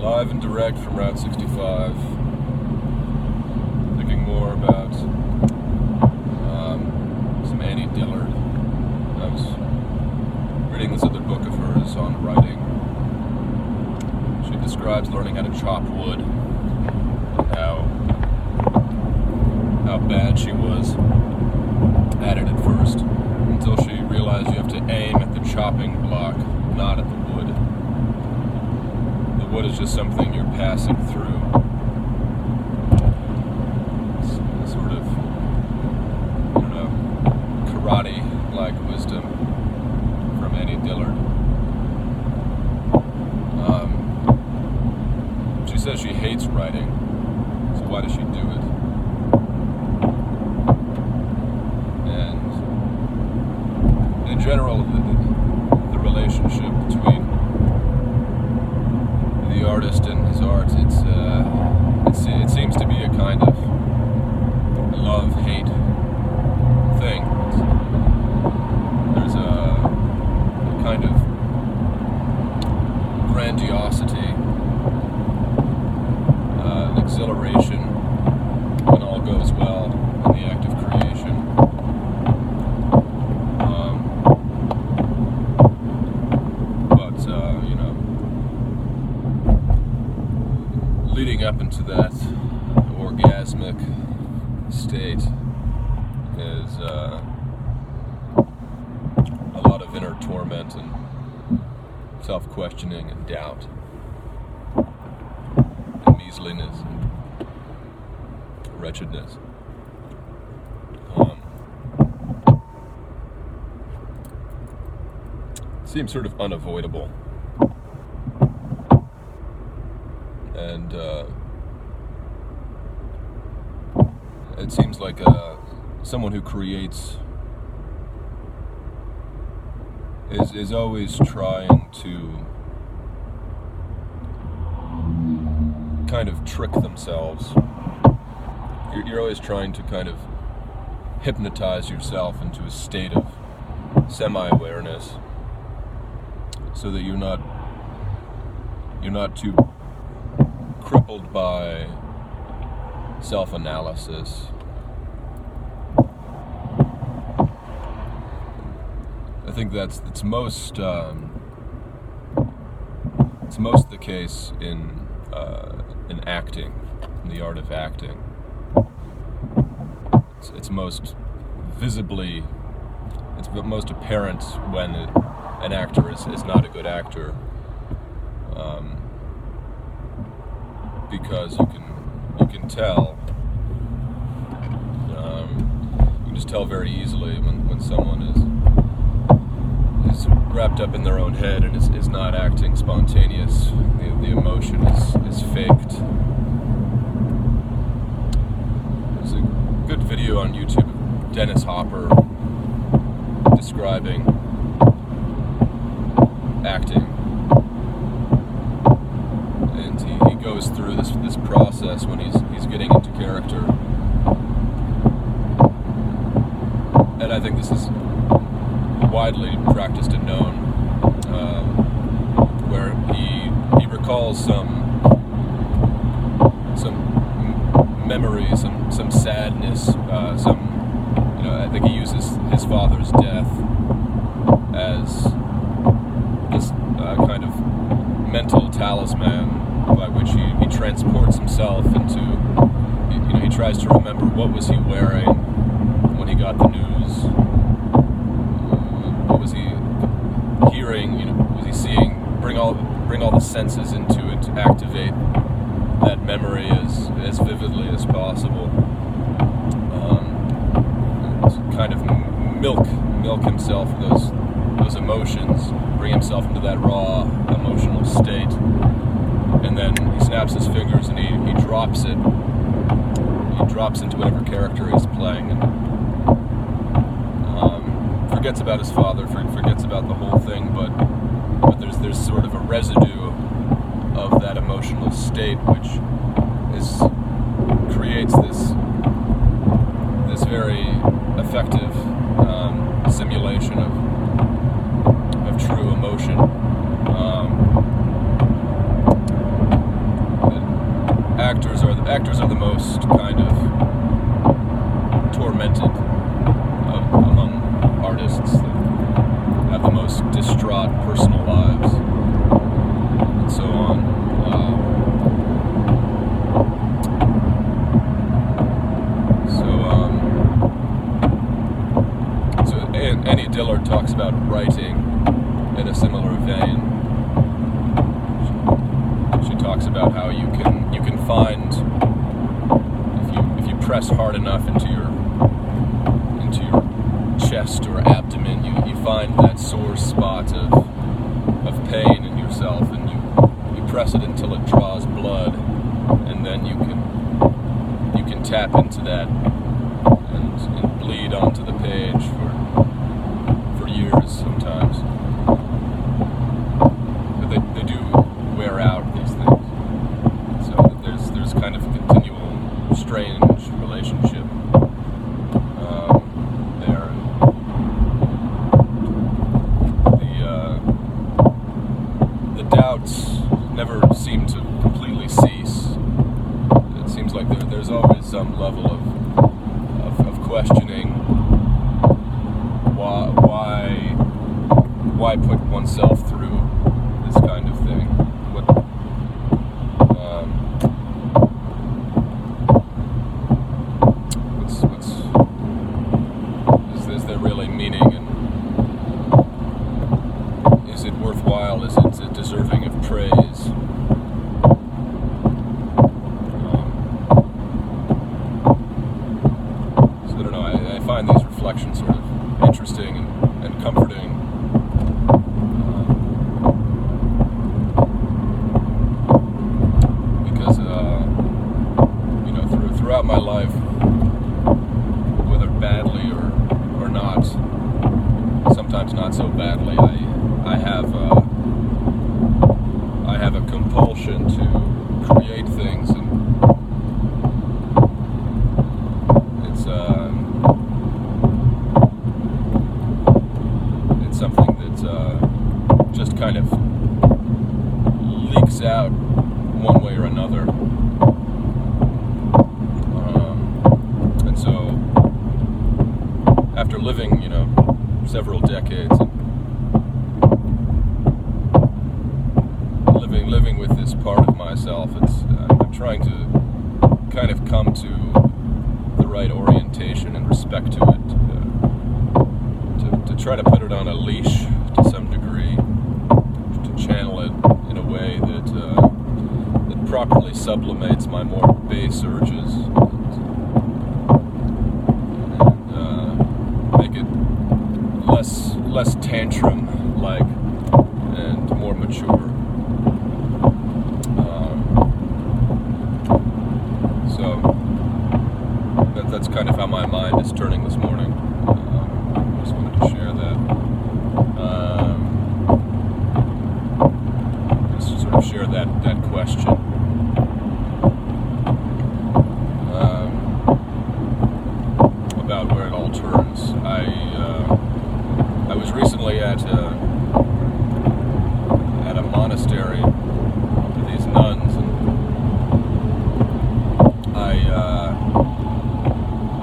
Live and direct from Route 65. Thinking more about some Annie Dillard. I was reading this other book of hers on writing. She describes learning how to chop wood and how bad she was at it at first, until she realized you have to aim at the chopping block, not at the wood. The wood is just something you're passing through. It's a sort of, I don't know, karate-like wisdom from Annie Dillard. She says she hates writing, so why does she do it? And in general, the relationship between the artist and his art, it seems to be a kind of love-hate thing. There's a kind of grandiosity, an exhilaration when all goes well in the act of creation. Leading up into that orgasmic state is a lot of inner torment and self-questioning and doubt and measliness and wretchedness. Seems sort of unavoidable. And it seems like someone who creates is always trying to kind of trick themselves. You're always trying to kind of hypnotize yourself into a state of semi-awareness, so that you're not too crippled by self-analysis. I think it's most the case in acting, in the art of acting. It's most visibly, it's most apparent when an actor is not a good actor. Because you can tell, you can just tell very easily when someone is wrapped up in their own head and is not acting spontaneous. The emotion is faked. There's a good video on YouTube of Dennis Hopper describing acting. He goes through this process when he's getting into character, and I think this is widely practiced and known, where he recalls some memories, some sadness, I think he uses his father's death as this kind of mental talisman by which he transports himself into, he tries to remember what was he wearing when he got the news, what was he hearing, was he seeing, bring all the senses into it to activate that memory as vividly as possible, kind of milk himself those emotions, bring himself into that raw emotional state. And then he snaps his fingers and he drops it. He drops into whatever character he's playing, and forgets about his father, forgets about the whole thing. But there's sort of a residue of that emotional state, which creates this very effective simulation of true emotion. actors are the most kind of tormented among artists. That have the most distraught personal lives and so on. And Annie Dillard talks about writing in a similar vein. She talks about how you can find, if you press hard enough into your chest or abdomen, you find that sore spot of pain in yourself, and you press it until it draws blood, and then you can tap into that and bleed onto the page for years sometimes. But they do wear out, these things. So there's kind of a continual strange relationship there. The doubts never seem to completely cease. It seems like there's always some level of questioning why put oneself through this kind of thing. Is there really meaning, and is it worthwhile? Is it deserving of praise? So I don't know. I find these reflections sort of interesting and comforting. Because throughout my life, whether badly or not, sometimes not so badly, I have a compulsion to create things, and it's something that just kind of leaks out one way or another. And so, after living, several decades, and living with this part of myself, I'm trying to kind of come to the right orientation and respect to it, to try to put it on a leash to some degree, to channel it in a way that properly sublimates my more base urges, and make it less tantrum-like and more mature. So that's kind of how my mind is turning this morning. Just wanted to share that. Just sort of share that question. About where it all turns. I was recently at a monastery with these nuns, and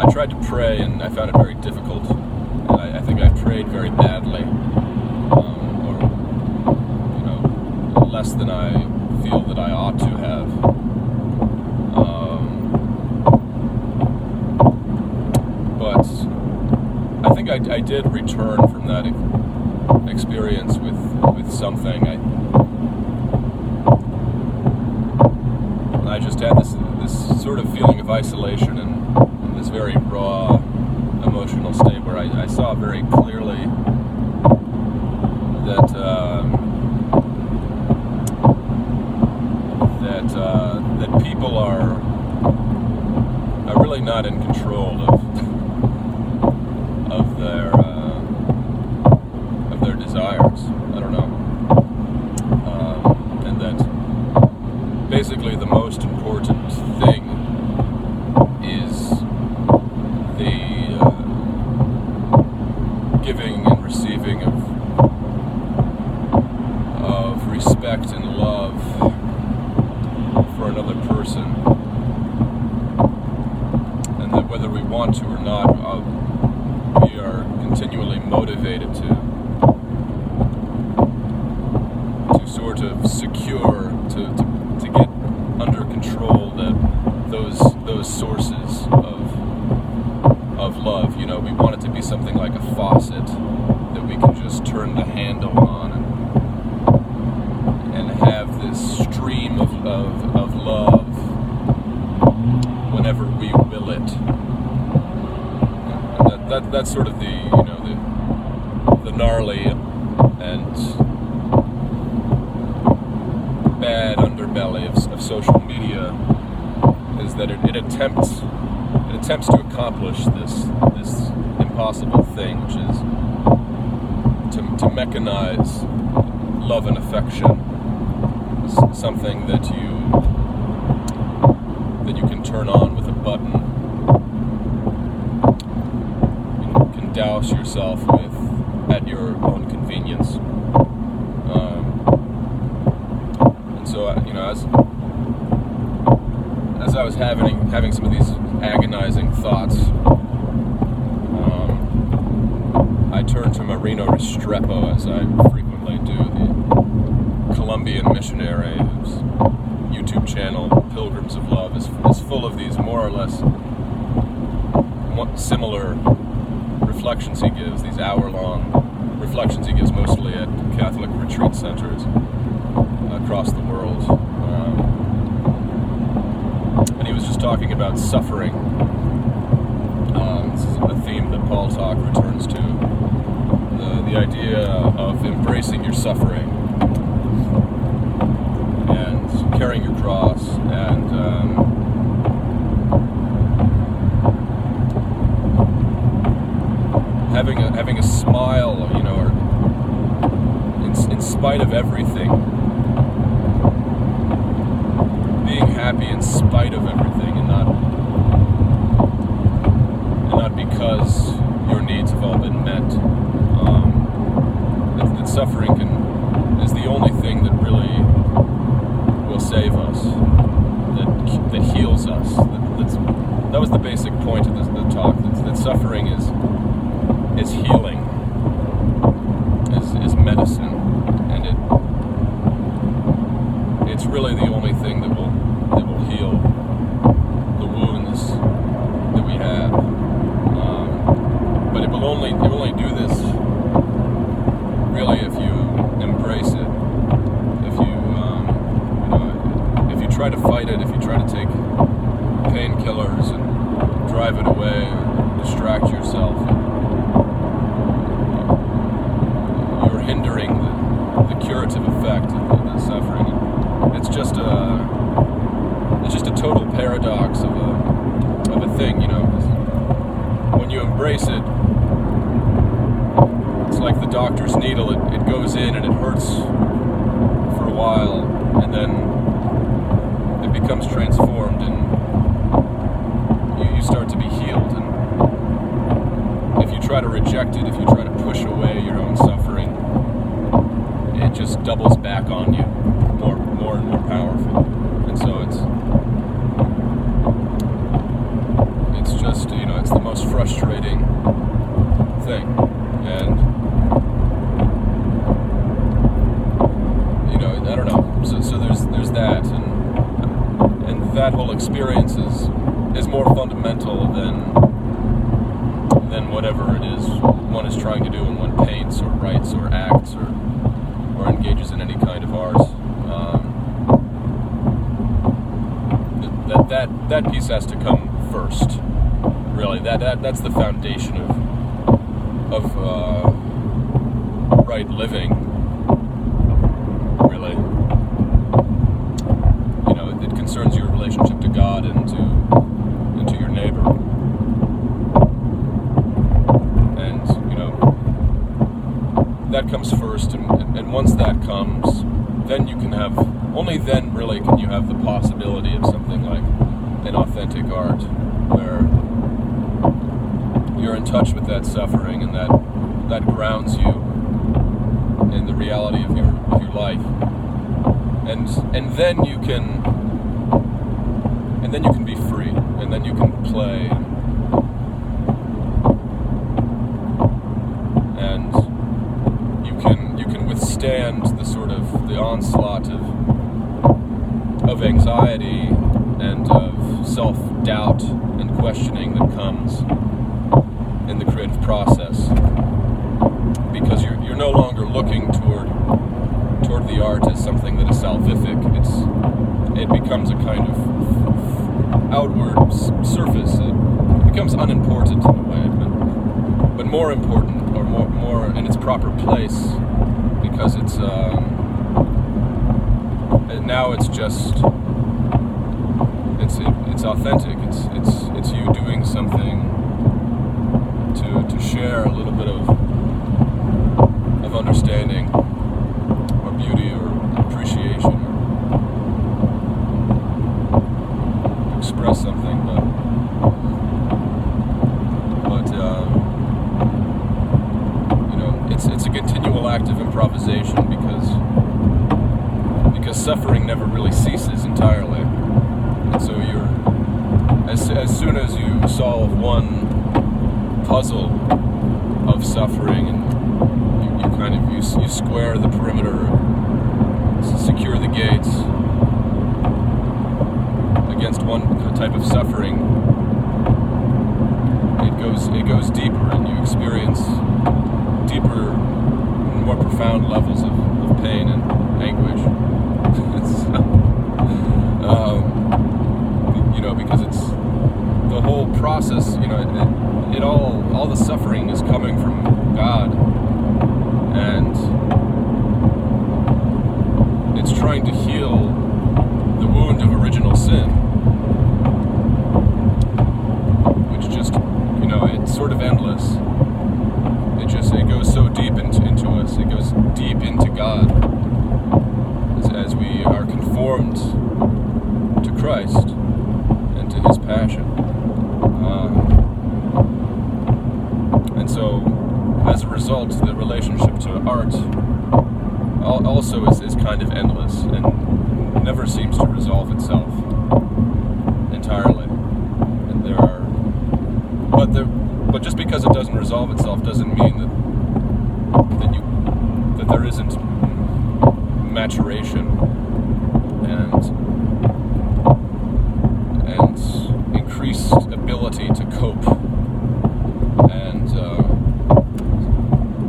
I tried to pray, and I found it very difficult. And I think I prayed very badly, or less than I feel that I ought to have. But I think I did return from that experience with something. I just had this sort of feeling of isolation and this very raw emotional state where I saw very clearly that people are really not in control of their desires. I don't know, and that basically the most important thing is the giving and receiving of respect and love for another person. want to or not, we are continually motivated to sort of secure, to get under control those sources of love. You know, we want it to be something like a faucet that we can just turn the handle on and have this stream of love whenever we will it. And that's sort of the gnarly and bad underbelly of social media, is that it attempts to accomplish this impossible thing, which is to mechanize love and affection, something that you can turn on with a button. You can douse yourself with at your own convenience. And so, as I was having some of these agonizing thoughts, I turned to Marino Restrepo, as I frequently do, the Colombian missionary whose YouTube channel, Pilgrims of Love, is full of these more or less similar reflections he gives, these hour-long reflections he gives mostly at Catholic retreat centers across the world. And he was just talking about suffering. This is a theme that Paul Talk returns to. The idea of embracing your suffering and carrying your cross and having a smile, or in spite of everything, being happy in spite of everything, and not because your needs have all been met. That suffering is the only thing that really will save us, that heals us. That was the basic point of the talk. That suffering is healing, is medicine, and it's really the only thing that will heal the wounds that we have. But it will only do this really if you embrace it. If you try to fight it, if you try to take painkillers and drive it away, or distract yourself, you're hindering the curative effect of the suffering. It's just a total paradox of a thing, When you embrace it, it's like the doctor's needle. It goes in and it hurts for a while, and then it becomes transformed, and you start to be healed. And if you try to reject it, if you try to push away your own suffering, it just doubles back on you, more and more powerful. And so it's just, it's the most frustrating thing. And I don't know. So there's that, and that whole experience is more fundamental than whatever it is one is trying to do when one paints or writes or acts or engages in any kind of art. That piece has to come first. Really, that's the foundation of right living. Really, it concerns your relationship to God and to your neighbor. And that comes first, and once that comes, then you can have, only then really can you have the possibility of something like an authentic art, where you're in touch with that suffering, and that grounds you in the reality of your life, and then you can be free, and then you can play withstand the onslaught of anxiety and of self-doubt and questioning that comes in the creative process, because you're no longer looking toward the art as something that is salvific. It becomes a kind of outward surface. It becomes unimportant in a way, but more important, or more in its proper place, because it's now it's just it's authentic. It's you doing something to share a little bit of understanding or beauty or appreciation, or express something, but it's a continual act of improvisation, because suffering never really ceases entirely. And so as soon as you solve one puzzle of suffering, and you square the perimeter, secure the gates against one type of suffering, it goes deeper, and you experience deeper, more profound levels of pain and anguish. Because it's the whole process. All the suffering is coming from God, and it's trying to heal the wound of original sin, which just, it's sort of endless. It goes so deep into us. It goes deep into God as we are conformed to Christ and to His passion. And so, as a result, the relationship to art also is kind of endless and never seems to resolve itself entirely. And but just because it doesn't resolve itself doesn't mean that there isn't maturation and increased ability to cope and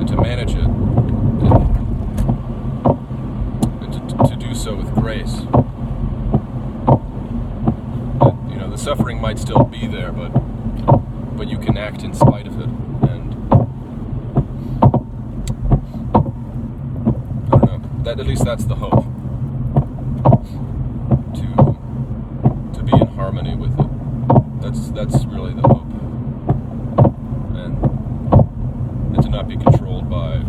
to manage it, and to do so with grace. The suffering might still be there, but you can act in spite of it. And I don't know. At least that's the hope. To be in harmony with it. That's really the hope. And to not be controlled by